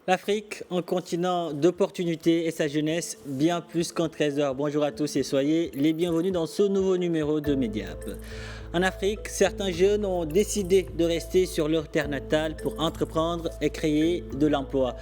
L'Afrique, un continent d'opportunités et sa jeunesse, bien plus qu'un trésor. Bonjour à tous et soyez les bienvenus dans ce nouveau numéro de Mediap. En Afrique, certains jeunes ont décidé de rester sur leur terre natale pour entreprendre et créer de l'emploi.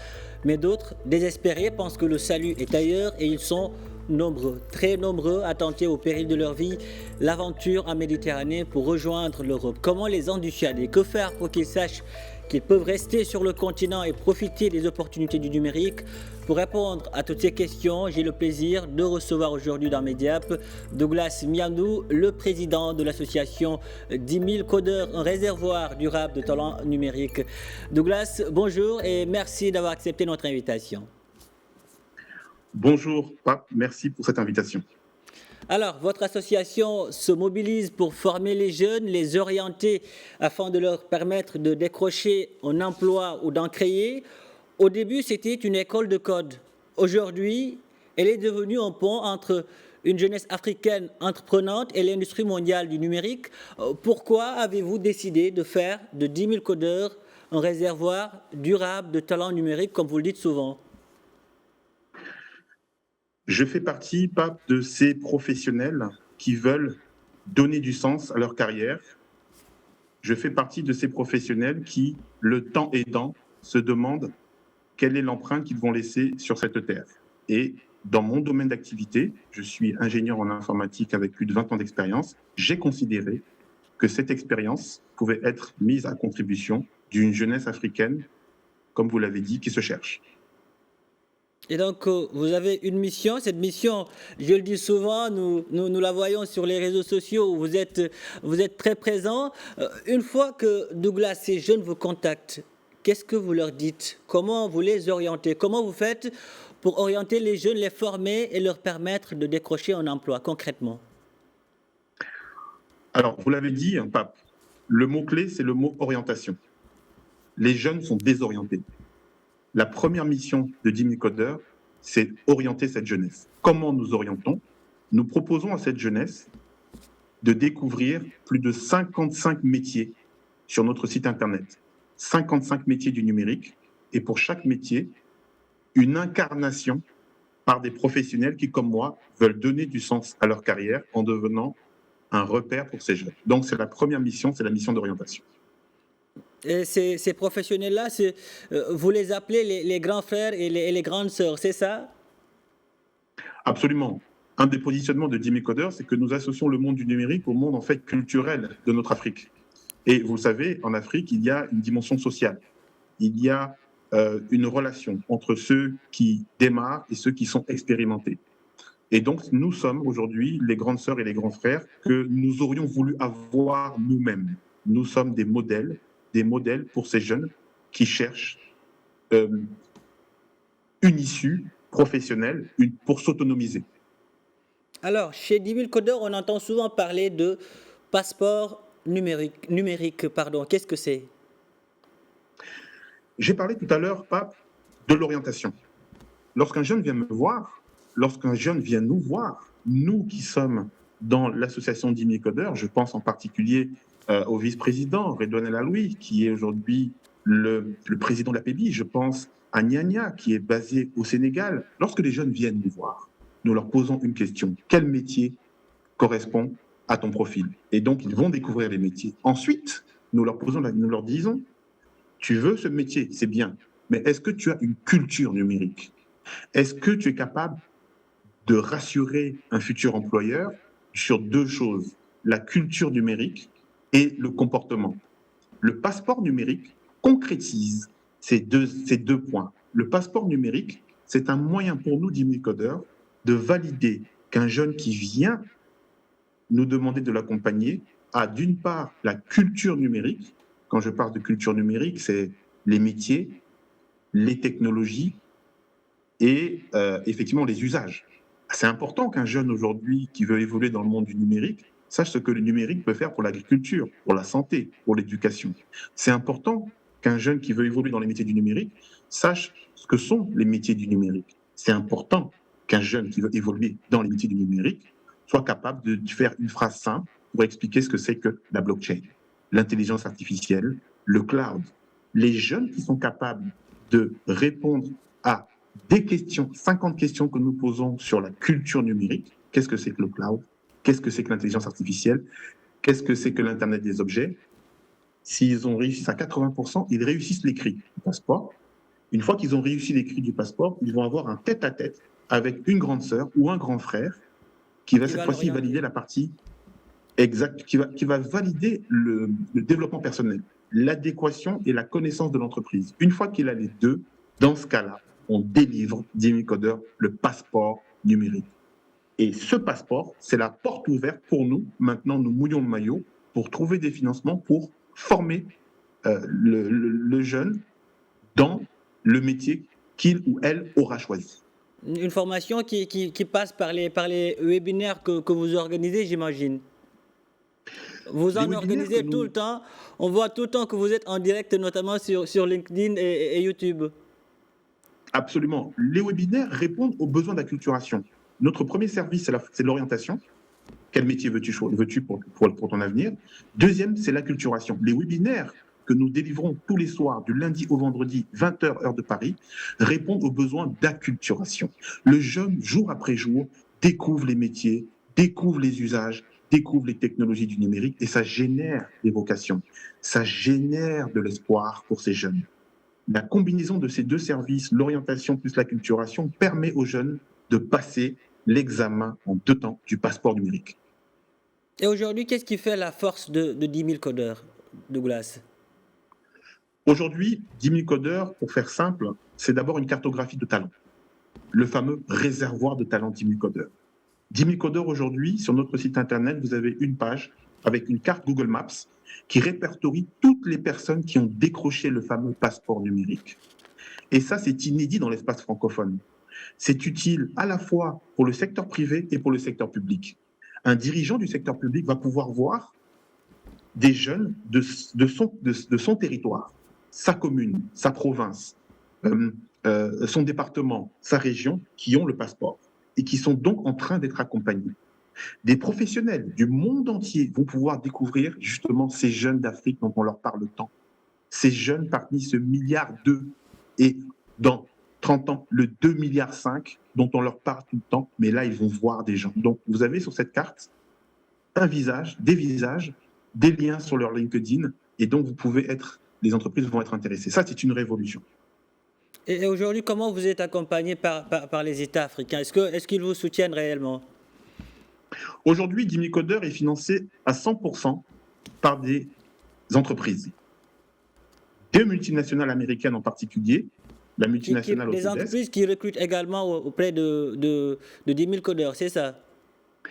Mais d'autres, désespérés, pensent que le salut est ailleurs et ils sont nombreux, très nombreux à tenter au péril de leur vie l'aventure en Méditerranée pour rejoindre l'Europe. Comment les endussuader? Que faire pour qu'ils sachent qu'ils peuvent rester sur le continent et profiter des opportunités du numérique? Pour répondre à toutes ces questions, j'ai le plaisir de recevoir aujourd'hui dans Mediap Douglas Miandou, le président de l'association 10 000 codeurs, un réservoir durable de talents numériques. Douglas, bonjour et merci d'avoir accepté notre invitation. Bonjour, Pape, merci pour cette invitation. Alors, votre association se mobilise pour former les jeunes, les orienter afin de leur permettre de décrocher un emploi ou d'en créer. Au début, c'était une école de code. Aujourd'hui, elle est devenue un pont entre une jeunesse africaine entreprenante et l'industrie mondiale du numérique. Pourquoi avez-vous décidé de faire de 10 000 codeurs un réservoir durable de talents numériques, comme vous le dites souvent? Je fais partie, Pape, de ces professionnels qui veulent donner du sens à leur carrière. Je fais partie de ces professionnels qui, le temps aidant, se demandent quelle est l'empreinte qu'ils vont laisser sur cette terre. Et dans mon domaine d'activité, je suis ingénieur en informatique avec plus de 20 ans d'expérience, j'ai considéré que cette expérience pouvait être mise à contribution d'une jeunesse africaine, comme vous l'avez dit, qui se cherche. Et donc, vous avez une mission. Cette mission, je le dis souvent, nous la voyons sur les réseaux sociaux où vous êtes très présent. Une fois que Douglas, ces jeunes vous contactent, qu'est-ce que vous leur dites? Comment vous les orientez? Comment vous faites pour orienter les jeunes, les former et leur permettre de décrocher un emploi concrètement? Alors, vous l'avez dit, Pape, le mot-clé, c'est le mot orientation. Les jeunes sont désorientés. La première mission de 10 000 codeurs, c'est orienter cette jeunesse. Comment nous orientons? Nous proposons à cette jeunesse de découvrir plus de 55 métiers sur notre site Internet. 55 métiers du numérique. Et pour chaque métier, une incarnation par des professionnels qui, comme moi, veulent donner du sens à leur carrière en devenant un repère pour ces jeunes. Donc, c'est la première mission, c'est la mission d'orientation. Et ces professionnels-là, vous les appelez les grands frères et les grandes sœurs, c'est ça? Absolument. Un des positionnements de 10 000 codeurs, c'est que nous associons le monde du numérique au monde en fait culturel de notre Afrique. Et vous savez, en Afrique, il y a une dimension sociale. Il y a une relation entre ceux qui démarrent et ceux qui sont expérimentés. Et donc, nous sommes aujourd'hui les grandes sœurs et les grands frères que nous aurions voulu avoir nous-mêmes. Nous sommes des modèles pour ces jeunes qui cherchent une issue professionnelle pour s'autonomiser. Alors, chez 10 000 codeurs, on entend souvent parler de passeport numérique. Qu'est-ce que c'est? J'ai parlé tout à l'heure, Pape, de l'orientation. Lorsqu'un jeune vient me voir, lorsqu'un jeune vient nous voir, nous qui sommes dans l'association 10 000 codeurs, je pense en particulier au vice-président Redouane El Aloui, qui est aujourd'hui le président de la PEBI, je pense à Nyanya, qui est basé au Sénégal. Lorsque les jeunes viennent nous voir, nous leur posons une question. Quel métier correspond à ton profil? Et donc, ils vont découvrir les métiers. Ensuite, nous leur disons, tu veux ce métier, c'est bien, mais est-ce que tu as une culture numérique? Est-ce que tu es capable de rassurer un futur employeur sur deux choses, la culture numérique et le comportement? Le passeport numérique concrétise ces deux points. Le passeport numérique, c'est un moyen pour nous, 10 000 codeurs, de valider qu'un jeune qui vient nous demander de l'accompagner a d'une part la culture numérique. Quand je parle de culture numérique, c'est les métiers, les technologies et effectivement les usages. C'est important qu'un jeune aujourd'hui qui veut évoluer dans le monde du numérique sache ce que le numérique peut faire pour l'agriculture, pour la santé, pour l'éducation. C'est important qu'un jeune qui veut évoluer dans les métiers du numérique sache ce que sont les métiers du numérique. C'est important qu'un jeune qui veut évoluer dans les métiers du numérique soit capable de faire une phrase simple pour expliquer ce que c'est que la blockchain, l'intelligence artificielle, le cloud. Les jeunes qui sont capables de répondre à des questions, 50 questions que nous posons sur la culture numérique. Qu'est-ce que c'est que le cloud? Qu'est-ce que c'est que l'intelligence artificielle? Qu'est-ce que c'est que l'Internet des objets? S'ils ont réussi à 80%, ils réussissent l'écrit du passeport. Une fois qu'ils ont réussi l'écrit du passeport, ils vont avoir un tête-à-tête avec une grande sœur ou un grand frère qui va cette fois-ci valider la partie exacte, qui va valider le développement personnel, l'adéquation et la connaissance de l'entreprise. Une fois qu'il a les deux, dans ce cas-là, on délivre DimiCoder le passeport numérique. Et ce passeport, c'est la porte ouverte pour nous. Maintenant, nous mouillons le maillot pour trouver des financements pour former le jeune dans le métier qu'il ou elle aura choisi. Une formation qui passe par les webinaires que vous organisez, j'imagine. Vous en organisez tout le temps. On voit tout le temps que vous êtes en direct, notamment sur LinkedIn et YouTube. Absolument. Les webinaires répondent aux besoins d'acculturation. Notre premier service, c'est l'orientation. Quel métier veux-tu pour ton avenir? Deuxième, c'est l'acculturation. Les webinaires que nous délivrons tous les soirs, du lundi au vendredi, 20h, heure de Paris, répondent aux besoins d'acculturation. Le jeune, jour après jour, découvre les métiers, découvre les usages, découvre les technologies du numérique et ça génère des vocations. Ça génère de l'espoir pour ces jeunes. La combinaison de ces deux services, l'orientation plus l'acculturation, permet aux jeunes de passer l'examen en 2 temps du passeport numérique. Et aujourd'hui, qu'est-ce qui fait la force de 10 000 codeurs, Douglas? Aujourd'hui, 10 000 codeurs, pour faire simple, c'est d'abord une cartographie de talents. Le fameux réservoir de talents 10 000 codeurs. 10 000 codeurs aujourd'hui, sur notre site internet, vous avez une page avec une carte Google Maps qui répertorie toutes les personnes qui ont décroché le fameux passeport numérique. Et ça, c'est inédit dans l'espace francophone. C'est utile à la fois pour le secteur privé et pour le secteur public. Un dirigeant du secteur public va pouvoir voir des jeunes de son territoire, sa commune, sa province, son département, sa région, qui ont le passeport et qui sont donc en train d'être accompagnés. Des professionnels du monde entier vont pouvoir découvrir justement ces jeunes d'Afrique dont on leur parle tant. Ces jeunes parmi ce milliard 2 et dans 30 ans, le 2,5 milliards dont on leur parle tout le temps, mais là, ils vont voir des gens. Donc, vous avez sur cette carte un visage, des liens sur leur LinkedIn, et donc les entreprises vont être intéressées. Ça, c'est une révolution. Et aujourd'hui, comment vous êtes accompagné par les États africains? Est-ce qu'ils vous soutiennent réellement? Aujourd'hui, 10 000 codeurs est financé à 100% par des entreprises. 2 multinationales américaines en particulier, la multinationale des entreprises qui recrutent également auprès de 10 000 codeurs, c'est ça?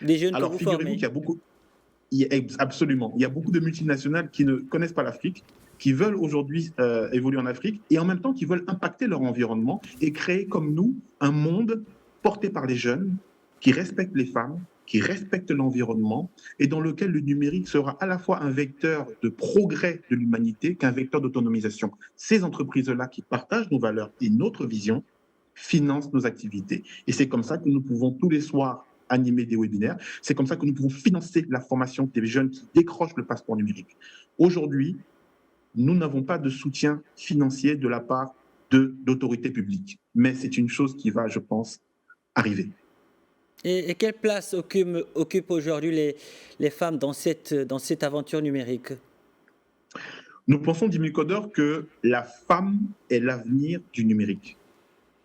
Des jeunes Alors, que vous formez? figurez-vous qu'il y a beaucoup... Absolument. Il y a beaucoup de multinationales qui ne connaissent pas l'Afrique, qui veulent aujourd'hui évoluer en Afrique et en même temps qui veulent impacter leur environnement et créer comme nous un monde porté par les jeunes qui respectent les femmes, qui respectent l'environnement et dans lequel le numérique sera à la fois un vecteur de progrès de l'humanité qu'un vecteur d'autonomisation. Ces entreprises-là qui partagent nos valeurs et notre vision financent nos activités. Et c'est comme ça que nous pouvons tous les soirs animer des webinaires. C'est comme ça que nous pouvons financer la formation des jeunes qui décrochent le passeport numérique. Aujourd'hui, nous n'avons pas de soutien financier de la part d'autorités publiques. Mais c'est une chose qui va, je pense, arriver. Et quelle place occupent aujourd'hui les femmes dans cette aventure numérique? Nous pensons, 10 000 codeurs, que la femme est l'avenir du numérique.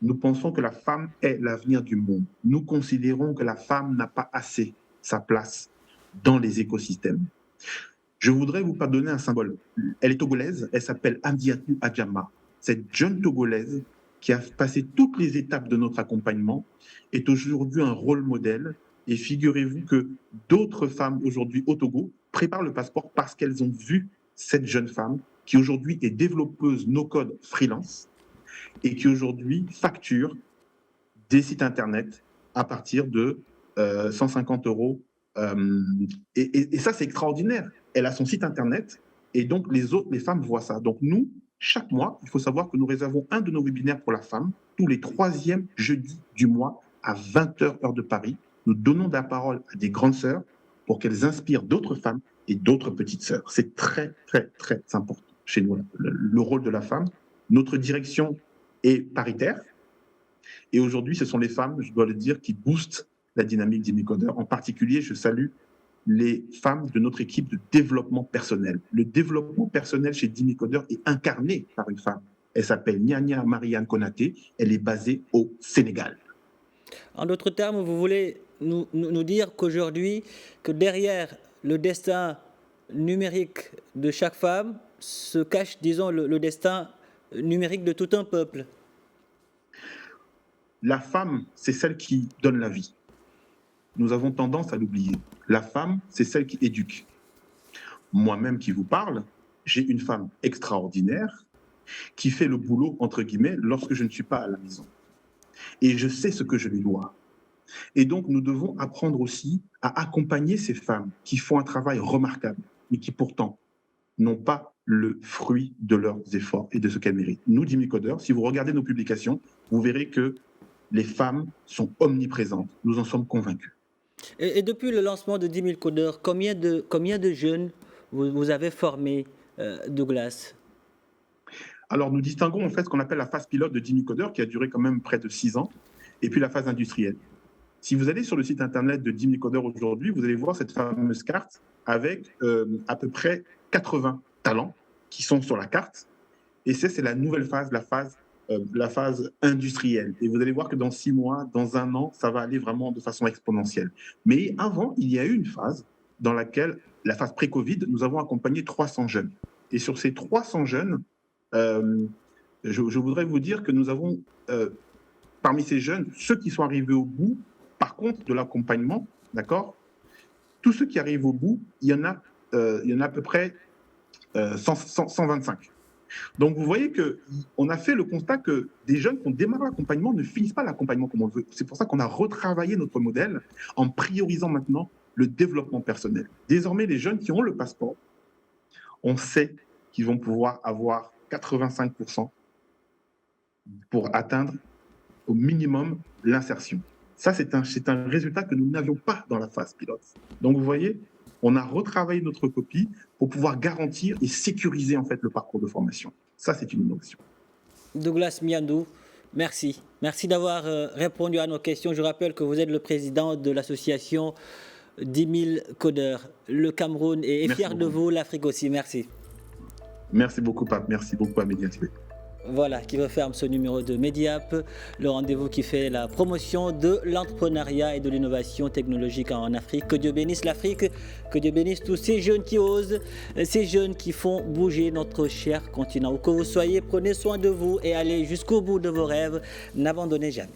Nous pensons que la femme est l'avenir du monde. Nous considérons que la femme n'a pas assez sa place dans les écosystèmes. Je voudrais vous donner un symbole. Elle est togolaise, elle s'appelle Amdiatou Adjama. Cette jeune togolaise qui a passé toutes les étapes de notre accompagnement est aujourd'hui un rôle modèle. Et figurez-vous que d'autres femmes aujourd'hui au Togo préparent le passeport parce qu'elles ont vu cette jeune femme qui aujourd'hui est développeuse no-code freelance et qui aujourd'hui facture des sites internet à partir de 150 €. Et ça, c'est extraordinaire. Elle a son site internet et donc les femmes voient ça. Donc nous, chaque mois, il faut savoir que nous réservons un de nos webinaires pour la femme tous les 3e jeudis du mois à 20h, heure de Paris. Nous donnons de la parole à des grandes sœurs pour qu'elles inspirent d'autres femmes et d'autres petites sœurs. C'est très, très, très important chez nous, le rôle de la femme. Notre direction et paritaire. Et aujourd'hui, ce sont les femmes, je dois le dire, qui boostent la dynamique d'Imicodeur. En particulier, je salue les femmes de notre équipe de développement personnel. Le développement personnel chez Dimicodeur est incarné par une femme. Elle s'appelle Nyanya Marianne Konaté. Elle est basée au Sénégal. En d'autres termes, vous voulez nous dire qu'aujourd'hui, que derrière le destin numérique de chaque femme se cache, disons, le destin numérique de tout un peuple. La femme, c'est celle qui donne la vie. Nous avons tendance à l'oublier. La femme, c'est celle qui éduque. Moi-même qui vous parle, j'ai une femme extraordinaire qui fait le boulot, entre guillemets, lorsque je ne suis pas à la maison. Et je sais ce que je lui dois. Et donc, nous devons apprendre aussi à accompagner ces femmes qui font un travail remarquable, mais qui pourtant n'ont pas le fruit de leurs efforts et de ce qu'elles méritent. Nous, Dimicodeur, si vous regardez nos publications, vous verrez que les femmes sont omniprésentes. Nous en sommes convaincus. Et depuis le lancement de 10 000 codeurs, combien de jeunes vous avez formés, Douglas? Alors, nous distinguons en fait ce qu'on appelle la phase pilote de 10 000 codeurs, qui a duré quand même près de 6 ans, et puis la phase industrielle. Si vous allez sur le site internet de 10 000 codeurs aujourd'hui, vous allez voir cette fameuse carte avec à peu près 80 talents qui sont sur la carte. Et c'est la nouvelle phase, la phase industrielle. Et vous allez voir que dans 6 mois, dans 1 an, ça va aller vraiment de façon exponentielle. Mais avant, il y a eu une phase dans laquelle, la phase pré-Covid, nous avons accompagné 300 jeunes. Et sur ces 300 jeunes, je voudrais vous dire que nous avons, parmi ces jeunes, ceux qui sont arrivés au bout, par contre, de l'accompagnement, d'accord, tous ceux qui arrivent au bout, il y en a à peu près 125. Donc, vous voyez qu'on a fait le constat que des jeunes qui ont démarré l'accompagnement ne finissent pas l'accompagnement comme on le veut. C'est pour ça qu'on a retravaillé notre modèle en priorisant maintenant le développement personnel. Désormais, les jeunes qui ont le passeport, on sait qu'ils vont pouvoir avoir 85% pour atteindre au minimum l'insertion. Ça, c'est un résultat que nous n'avions pas dans la phase pilote. Donc, vous voyez, on a retravaillé notre copie pour pouvoir garantir et sécuriser en fait le parcours de formation. Ça, c'est une innovation. Douglas Miandou, merci. Merci d'avoir répondu à nos questions. Je rappelle que vous êtes le président de l'association 10 000 codeurs. Le Cameroun est fier de vous, l'Afrique aussi. Merci. Merci beaucoup, Pape. Merci beaucoup à Média TV. Voilà, qui referme ce numéro de Mediap, le rendez-vous qui fait la promotion de l'entrepreneuriat et de l'innovation technologique en Afrique. Que Dieu bénisse l'Afrique, que Dieu bénisse tous ces jeunes qui osent, ces jeunes qui font bouger notre cher continent. Où que vous soyez, prenez soin de vous et allez jusqu'au bout de vos rêves. N'abandonnez jamais.